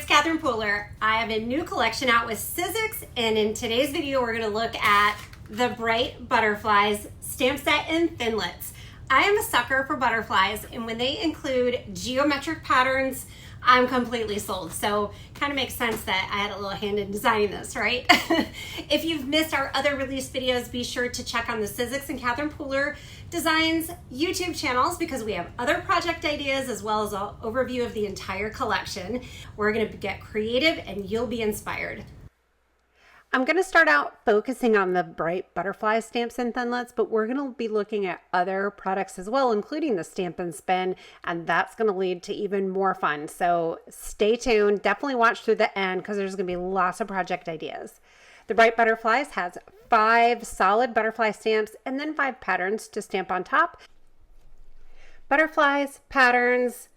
it's Catherine Pooler. I have a new collection out with Sizzix, and in today's video we're going to look at the Bright Butterflies stamp set in Thinlits. I am a sucker for butterflies, and when they include geometric patterns, I'm completely sold. So kind of makes sense that I had a little hand in designing this, right? If you've missed our other release videos, be sure to check on the Sizzix and Catherine Pooler Designs YouTube channels because we have other project ideas as well as an overview of the entire collection. We're going to get creative and you'll be inspired. I'm going to start out focusing on the Bright Butterfly stamps and Thinlits, but we're going to be looking at other products as well, including the Stamp and Spin, and that's going to lead to even more fun. So stay tuned. Definitely watch through the end because there's going to be lots of project ideas. The Bright Butterflies has 5 solid butterfly stamps and then 5 patterns to stamp on top. Butterflies, patterns,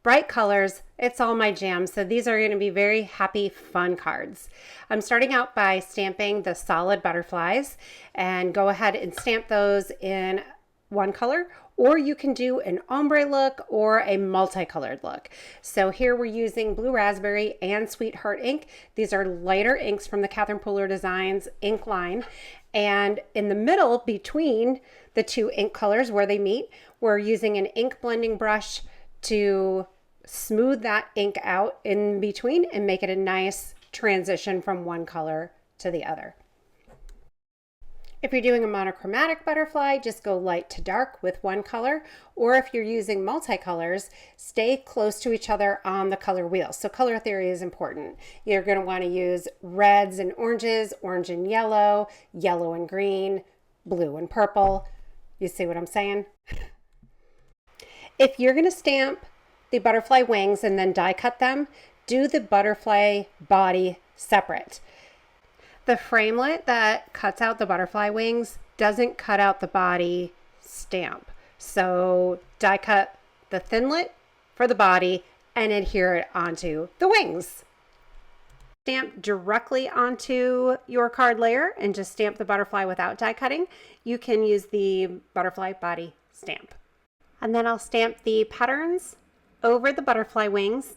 bright colors, it's all my jam. So these are going to be very happy, fun cards. I'm starting out by stamping the solid butterflies, and go ahead and stamp those in one color, or you can do an ombre look or a multicolored look. So here we're using Blue Raspberry and Sweetheart ink. These are lighter inks from the Catherine Pooler Designs ink line. And in the middle between the two ink colors where they meet, we're using an ink blending brush to smooth that ink out in between and make it a nice transition from one color to the other. If you're doing a monochromatic butterfly, just go light to dark with one color, or if you're using multicolors, stay close to each other on the color wheel. So color theory is important. You're going to want to use reds and oranges, orange and yellow, yellow and green, blue and purple. You see what I'm saying? If you're going to stamp the butterfly wings and then die cut them, do the butterfly body separate. The framelit that cuts out the butterfly wings doesn't cut out the body stamp. So die cut the Thinlit for the body and adhere it onto the wings. Stamp directly onto your card layer and just stamp the butterfly without die cutting. You can use the butterfly body stamp. And then I'll stamp the patterns over the butterfly wings.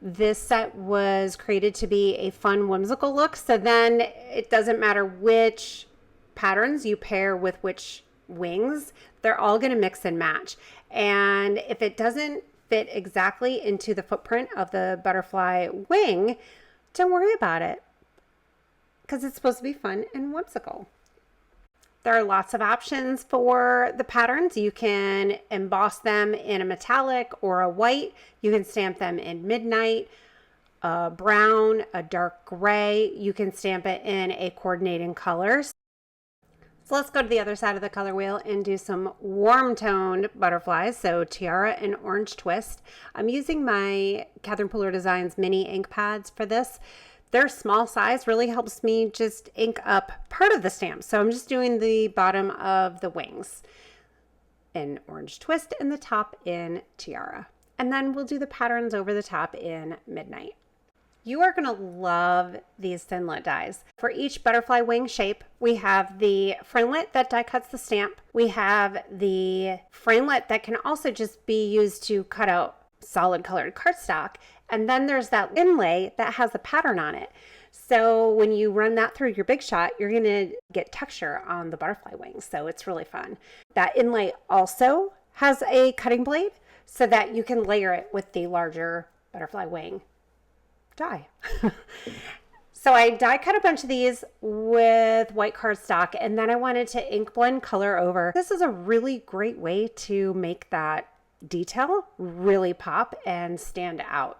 This set was created to be a fun, whimsical look, so then it doesn't matter which patterns you pair with which wings, they're all going to mix and match. And if it doesn't fit exactly into the footprint of the butterfly wing, don't worry about it because it's supposed to be fun and whimsical. There are lots of options for the patterns. You can emboss them in a metallic or a white. You can stamp them in midnight, a brown, a dark gray. You can stamp it in a coordinating color. So let's go to the other side of the color wheel and do some warm toned butterflies. So tiara and orange twist. I'm using my Catherine Pooler Designs mini ink pads for this. Their small size really helps me just ink up part of the stamp. So I'm just doing the bottom of the wings in orange twist and the top in tiara. And then we'll do the patterns over the top in midnight. You are going to love these Thinlit dies. For each butterfly wing shape, we have the framelit that die cuts the stamp. We have the framelit that can also just be used to cut out solid colored cardstock. And then there's that inlay that has a pattern on it. So when you run that through your Big Shot, you're going to get texture on the butterfly wings. So it's really fun. That inlay also has a cutting blade so that you can layer it with the larger butterfly wing die. So I die cut a bunch of these with white cardstock, and then I wanted to ink blend color over. This is a really great way to make that detail really pop and stand out.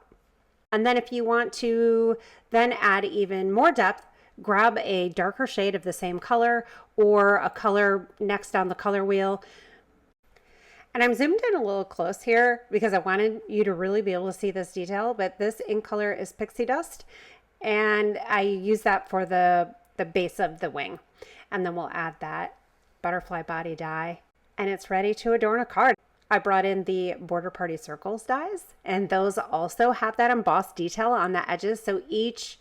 And then if you want to then add even more depth, grab a darker shade of the same color or a color next on the color wheel. And I'm zoomed in a little close here because I wanted you to really be able to see this detail, but this ink color is Pixie Dust, and I use that for the base of the wing. And then we'll add that butterfly body die, and it's ready to adorn a card. I brought in the Border Party Circles dies, and those also have that embossed detail on the edges. So each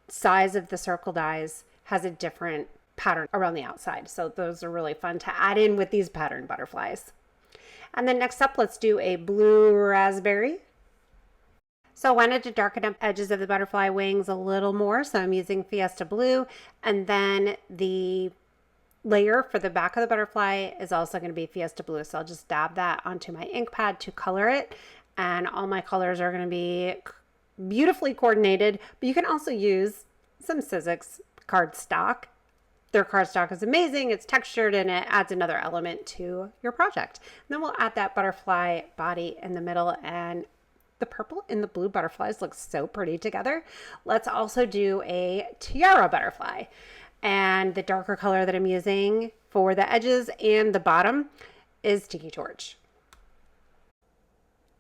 size of the circle dies has a different pattern around the outside. So those are really fun to add in with these pattern butterflies. And then next up, let's do a Blue Raspberry. So I wanted to darken up edges of the butterfly wings a little more, so I'm using Fiesta Blue, and then the layer for the back of the butterfly is also going to be Fiesta Blue. So I'll just dab that onto my ink pad to color it, and all my colors are going to be beautifully coordinated, but you can also use some Sizzix cardstock. Their cardstock is amazing. It's textured and it adds another element to your project. And then we'll add that butterfly body in the middle, and the purple and the blue butterflies look so pretty together. Let's also do a tiara butterfly. And the darker color that I'm using for the edges and the bottom is Tiki Torch.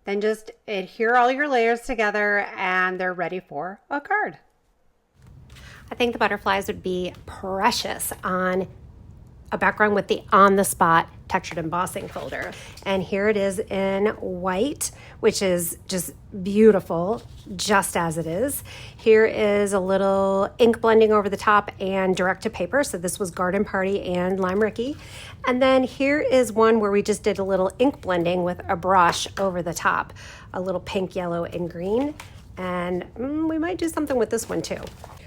Then just adhere all your layers together and they're ready for a card. I think the butterflies would be precious on a background with the on the spot textured embossing folder. And here it is in white, which is just beautiful, just as it is. Here is a little ink blending over the top and direct to paper. So this was Garden Party and Lime Ricky. And then here is one where we just did a little ink blending with a brush over the top, a little pink, yellow, and green. And we might do something with this one too.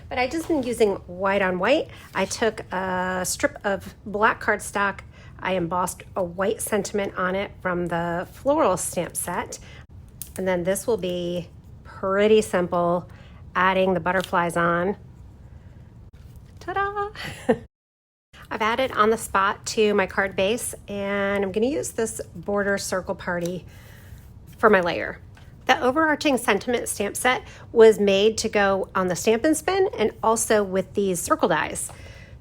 But I just been using white on white. I took a strip of black cardstock. I embossed a white sentiment on it from the floral stamp set. And then this will be pretty simple, adding the butterflies on. Ta-da! I've added on the spot to my card base, and I'm gonna use this border circle party for my layer. The Overarching Sentiment stamp set was made to go on the Stampin' Spin and also with these circle dies.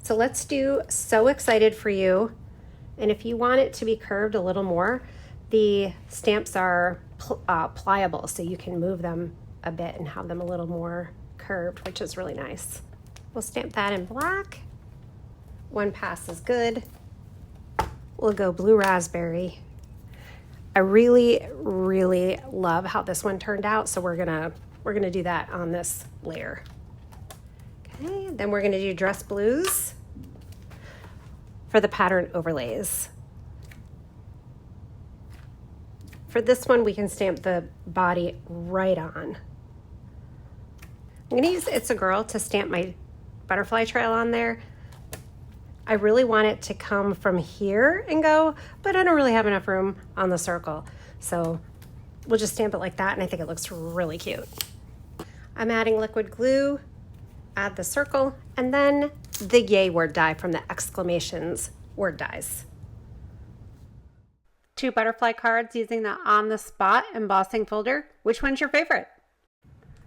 So let's do So Excited for You. And if you want it to be curved a little more, the stamps are pliable, so you can move them a bit and have them a little more curved, which is really nice. We'll stamp that in black. One pass is good. We'll go blue raspberry. I really, really love how this one turned out, so we're gonna do that on this layer. Okay, then we're gonna do dress blues for the pattern overlays. For this one, we can stamp the body right on. I'm gonna use It's a Girl to stamp my butterfly trail on there. I really want it to come from here and go, but I don't really have enough room on the circle. So we'll just stamp it like that, and I think it looks really cute. I'm adding liquid glue, add the circle, and then the yay word die from the exclamations word dies. 2 butterfly cards using the on the spot embossing folder. Which one's your favorite?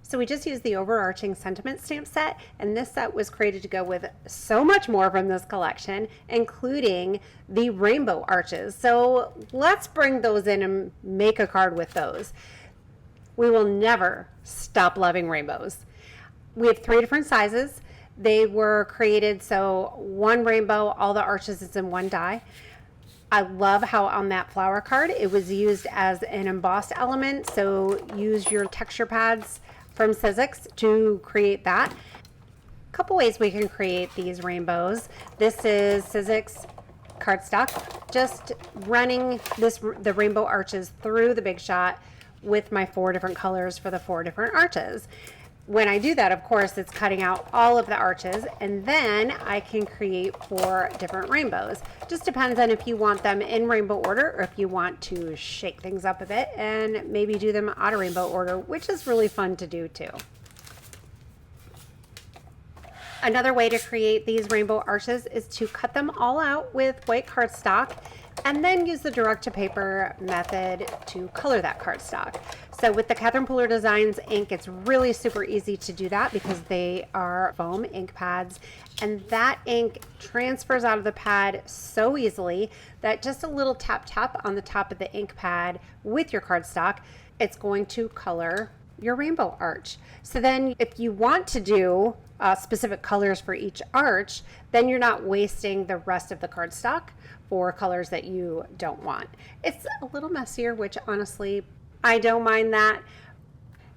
So we just used the Overarching Sentiments stamp set, and this set was created to go with so much more from this collection, including the rainbow arches. So let's bring those in and make a card with those. We will never stop loving rainbows. We have 3 different sizes. They were created so one rainbow, all the arches is in one die. I love how on that flower card it was used as an embossed element, so use your texture pads from Sizzix to create that. A couple ways we can create these rainbows. This is Sizzix cardstock, just running the rainbow arches through the Big Shot with my 4 different colors for the 4 different arches. When I do that, of course, it's cutting out all of the arches, and then I can create 4 different rainbows. Just depends on if you want them in rainbow order or if you want to shake things up a bit and maybe do them out of rainbow order, which is really fun to do too. Another way to create these rainbow arches is to cut them all out with white cardstock and then use the direct to paper method to color that cardstock. So with the Catherine Pooler Designs ink, it's really super easy to do that because they are foam ink pads, and that ink transfers out of the pad so easily that just a little tap tap on the top of the ink pad with your cardstock, it's going to color your rainbow arch. So then if you want to do specific colors for each arch, then you're not wasting the rest of the cardstock for colors that you don't want. It's a little messier, which honestly, I don't mind that.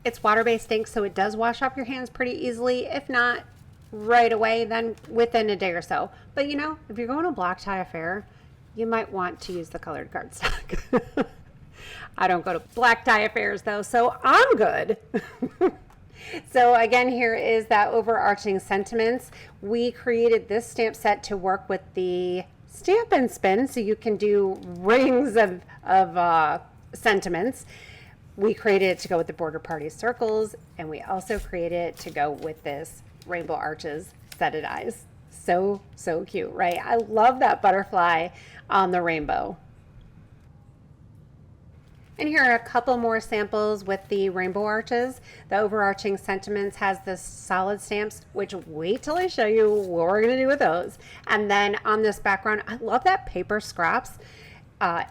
It's water-based ink, so it does wash off your hands pretty easily. If not right away, then within a day or so. But you know, if you're going to a black tie affair, you might want to use the colored cardstock. I don't go to black tie affairs though, so I'm good. So again, here is that Overarching Sentiments. We created this stamp set to work with the Stamp and Spin, so you can do rings of sentiments. We created it to go with the Border Party circles, and we also created it to go with this Rainbow Arches setted eyes. So cute, right? I love that butterfly on the rainbow. And here are a couple more samples with the Rainbow Arches. The Overarching Sentiments has the solid stamps, which wait till I show you what we're gonna do with those. And then on this background, I love that paper scraps,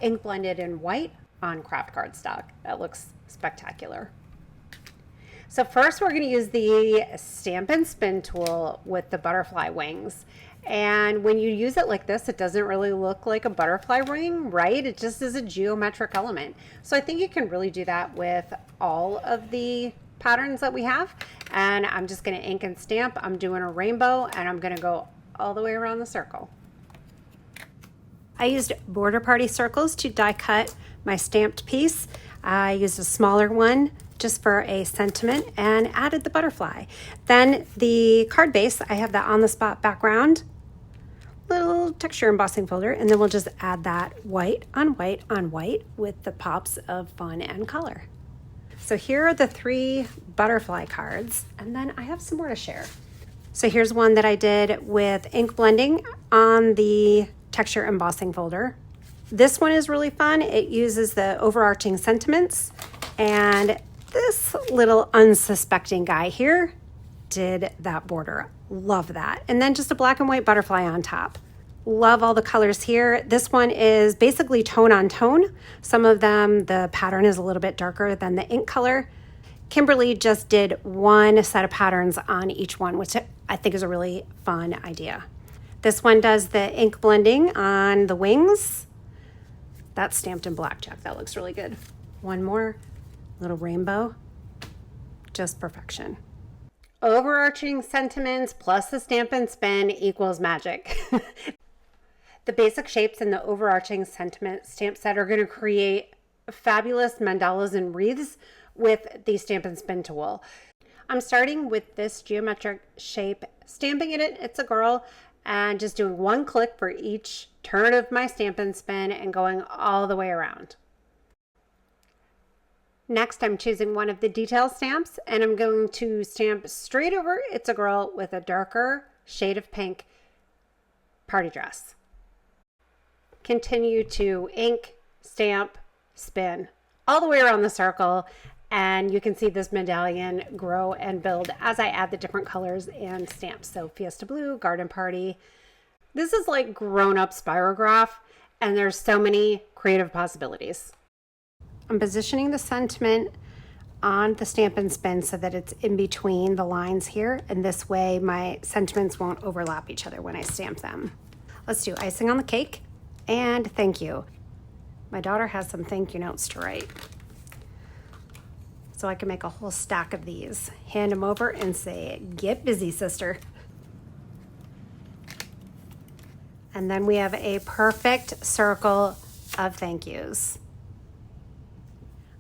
ink blended in white on craft cardstock. That looks spectacular. So first we're gonna use the Stamp and Spin tool with the butterfly wings. And when you use it like this, it doesn't really look like a butterfly wing, right? It just is a geometric element. So I think you can really do that with all of the patterns that we have. And I'm just gonna ink and stamp. I'm doing a rainbow and I'm gonna go all the way around the circle. I used Border Party circles to die cut my stamped piece. I used a smaller one just for a sentiment and added the butterfly. Then the card base, I have that on the spot background, little texture embossing folder, and then we'll just add that white on white on white with the pops of fun and color. So here are the 3 butterfly cards, and then I have some more to share. So here's one that I did with ink blending on the texture embossing folder. This one is really fun. It uses the Overarching Sentiments, and this little unsuspecting guy here did that border. Love that. And then just a black and white butterfly on top. Love all the colors here. This one is basically tone on tone. Some of them, the pattern is a little bit darker than the ink color. Kimberly just did one set of patterns on each one, which I think is a really fun idea. This one does the ink blending on the wings. That's stamped in blackjack. That looks really good. One more little rainbow. Just perfection. Overarching Sentiments plus the Stamp and Spin equals magic. The basic shapes in the Overarching Sentiment stamp set are going to create fabulous mandalas and wreaths with the Stamp and Spin tool. I'm starting with this geometric shape, stamping it, it's a girl, and just doing one click for each turn of my Stamp and Spin and going all the way around. Next, I'm choosing one of the detail stamps and I'm going to stamp straight over It's a Girl with a darker shade of pink party dress. Continue to ink, stamp, spin all the way around the circle, and you can see this medallion grow and build as I add the different colors and stamps. So Fiesta Blue, Garden Party. This is like grown-up spirograph, and there's so many creative possibilities. I'm positioning the sentiment on the Stamp and Spin so that it's in between the lines here, and this way my sentiments won't overlap each other when I stamp them. Let's do icing on the cake and thank you. My daughter has some thank you notes to write, so I can make a whole stack of these, hand them over and say, get busy, sister. And then we have a perfect circle of thank yous.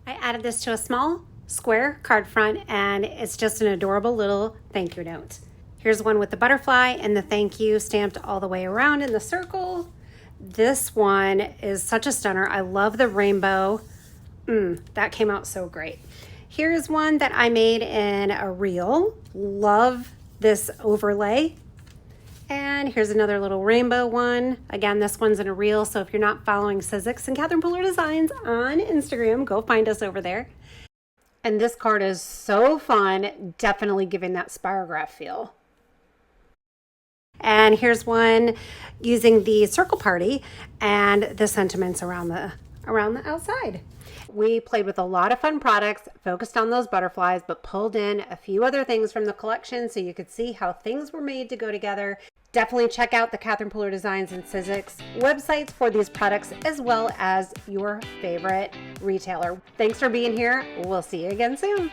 I added this to a small square card front, and it's just an adorable little thank you note. Here's one with the butterfly and the thank you stamped all the way around in the circle. This one is such a stunner. I love the rainbow. That came out so great. Here's one that I made in a reel. Love this overlay. And here's another little rainbow one. Again, this one's in a reel, so if you're not following Sizzix and Catherine Pooler Designs on Instagram, go find us over there. And this card is so fun, definitely giving that spirograph feel. And here's one using the circle party and the sentiments around the outside. We played with a lot of fun products, focused on those butterflies, but pulled in a few other things from the collection so you could see how things were made to go together. Definitely check out the Catherine Pooler Designs and Sizzix websites for these products, as well as your favorite retailer. Thanks for being here. We'll see you again soon.